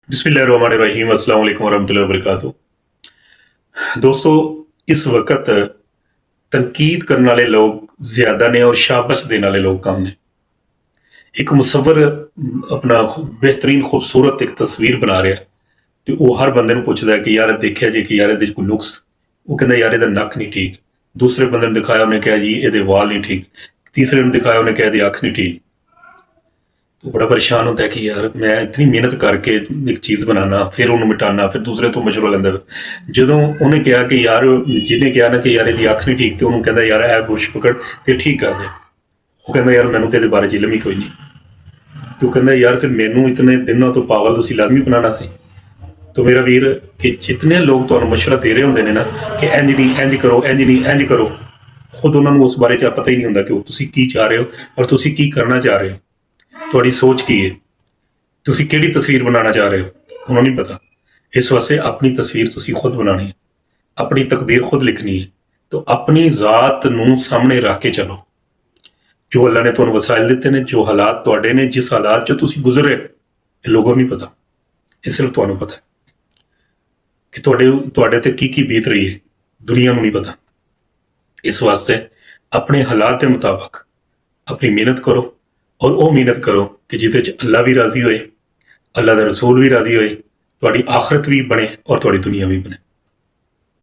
बिस्मिल्लाहिर्रहमानिर्रहीम अस्सलाम वालेकुम वरहमतुल्लाहि वबरकातुह। दोस्तों, इस वक्त तनकीद करने वाले लोग ज्यादा ने और शाबाश देने वाले लोग कम ने। एक मुसव्वर अपना बेहतरीन खूबसूरत एक तस्वीर बना रहा है ਤੇ ਉਹ ਹਰ ਬੰਦੇ ਨੂੰ ਪੁੱਛਦਾ ਹੈ ਕਿ ਯਾਰ ਦੇਖਿਆ ਜੀ ਕਿ ਯਾਰ ਇਹਦੇ 'ਚ ਕੋਈ ਨੁਕਸ। ਉਹ ਕਹਿੰਦਾ ਯਾਰ ਇਹਦਾ ਨੱਕ ਨਹੀਂ ਠੀਕ। ਦੂਸਰੇ ਬੰਦੇ ਨੂੰ ਦਿਖਾਇਆ, ਉਹਨੇ ਕਿਹਾ ਜੀ ਇਹਦੇ ਵਾਲ ਨਹੀਂ ਠੀਕ। ਤੀਸਰੇ ਨੂੰ ਦਿਖਾਇਆ, ਉਹਨੇ ਕਿਹਾ ਇਹਦੀ ਅੱਖ ਨਹੀਂ ਠੀਕ। तो बड़ा परेशान होता है कि यार मैं इतनी मेहनत करके एक चीज़ बनाना, फिर ਉਹਨੂੰ ਮਿਟਾਉਣਾ, ਫਿਰ ਦੂਸਰੇ ਤੋਂ ਮਸ਼ਵਰਾ ਲੈਂਦਾ। ਜਦੋਂ ਉਹਨੇ ਕਿਹਾ ਕਿ ਯਾਰ, ਜਿਹਨੇ ਕਿਹਾ ਨਾ ਕਿ ਯਾਰ ਇਹਦੀ ਅੱਖ ਨਹੀਂ ਠੀਕ, ਤੇ ਉਹਨੂੰ ਕਹਿੰਦਾ ਯਾਰ ਇਹ ਬੁਰਸ਼ ਪਕੜ ਤੇ ਠੀਕ ਕਰ ਦੇ। ਉਹ ਕਹਿੰਦਾ ਯਾਰ ਮੈਨੂੰ ਤੇ ਇਹਦੇ ਬਾਰੇ 'ਚ ਇਲਮ ਹੀ ਕੋਈ ਨਹੀਂ। ਤੇ ਉਹ ਕਹਿੰਦਾ ਯਾਰ ਫਿਰ ਮੈਨੂੰ ਇਤਨੇ ਦਿਨਾਂ ਤੋਂ ਪਾਗਲ ਤੁਸੀਂ ਲਾਜ਼ਮੀ ਬਣਾਉਣਾ ਸੀ। तो मेरा वीर कि जितने लोग ਤੁਹਾਨੂੰ ਮਸ਼ਵਰਾ ਦੇ ਰਹੇ ਹੁੰਦੇ ਨੇ ਨਾ ਕਿ ਇੰਜ ਨਹੀਂ, ਇੰਜ ਕਰੋ, ਇੰਜ ਨਹੀਂ, ਇੰਜ ਕਰੋ, ਖੁਦ ਉਹਨਾਂ ਨੂੰ ਉਸ ਬਾਰੇ 'ਚ ਪਤਾ ਹੀ ਨਹੀਂ ਹੁੰਦਾ ਕਿ ਤੁਸੀਂ ਕੀ ਚਾਹ ਰਹੇ ਹੋ ਔਰ ਤੁਸੀਂ ਕੀ ਕਰਨਾ ਚਾਹ ਰਹੇ ਹੋ। ਤੁਹਾਡੀ ਸੋਚ ਕੀ ਹੈ, ਤੁਸੀਂ ਕਿਹੜੀ ਤਸਵੀਰ ਬਣਾਉਣਾ ਚਾਹ ਰਹੇ ਹੋ, ਉਹਨੂੰ ਨਹੀਂ ਪਤਾ। ਇਸ ਵਾਸਤੇ ਆਪਣੀ ਤਸਵੀਰ ਤੁਸੀਂ ਖੁਦ ਬਣਾਉਣੀ ਹੈ, ਆਪਣੀ ਤਕਦੀਰ ਖੁਦ ਲਿਖਣੀ ਹੈ। ਤਾਂ ਆਪਣੀ ਜ਼ਾਤ ਨੂੰ ਸਾਹਮਣੇ ਰੱਖ ਕੇ ਚਲੋ। ਜੋ ਅੱਲਾ ਨੇ ਤੁਹਾਨੂੰ ਵਸਾਇਲ ਦਿੱਤੇ ਨੇ, ਜੋ ਹਾਲਾਤ ਤੁਹਾਡੇ ਨੇ, ਜਿਸ ਹਾਲਾਤ 'ਚ ਤੁਸੀਂ ਗੁਜ਼ਰੇ, ਇਹ ਲੋਕਾਂ ਨੂੰ ਨਹੀਂ ਪਤਾ। ਇਹ ਸਿਰਫ ਤੁਹਾਨੂੰ ਪਤਾ ਕਿ ਤੁਹਾਡੇ ਤੇ ਕੀ ਬੀਤ ਰਹੀ ਹੈ, ਦੁਨੀਆ ਨੂੰ ਨਹੀਂ ਪਤਾ। ਇਸ ਵਾਸਤੇ ਆਪਣੇ ਹਾਲਾਤ ਦੇ ਮੁਤਾਬਕ ਆਪਣੀ ਮਿਹਨਤ ਕਰੋ ਔਰ ਉਹ ਮਿਹਨਤ ਕਰੋ ਕਿ ਜਿਹਦੇ 'ਚ ਅੱਲਾ ਵੀ ਰਾਜ਼ੀ ਹੋਏ, ਅੱਲਾ ਦਾ ਰਸੂਲ ਵੀ ਰਾਜ਼ੀ ਹੋਏ, ਤੁਹਾਡੀ ਆਖਰਤ ਵੀ ਬਣੇ ਔਰ ਤੁਹਾਡੀ ਦੁਨੀਆ ਵੀ ਬਣੇ।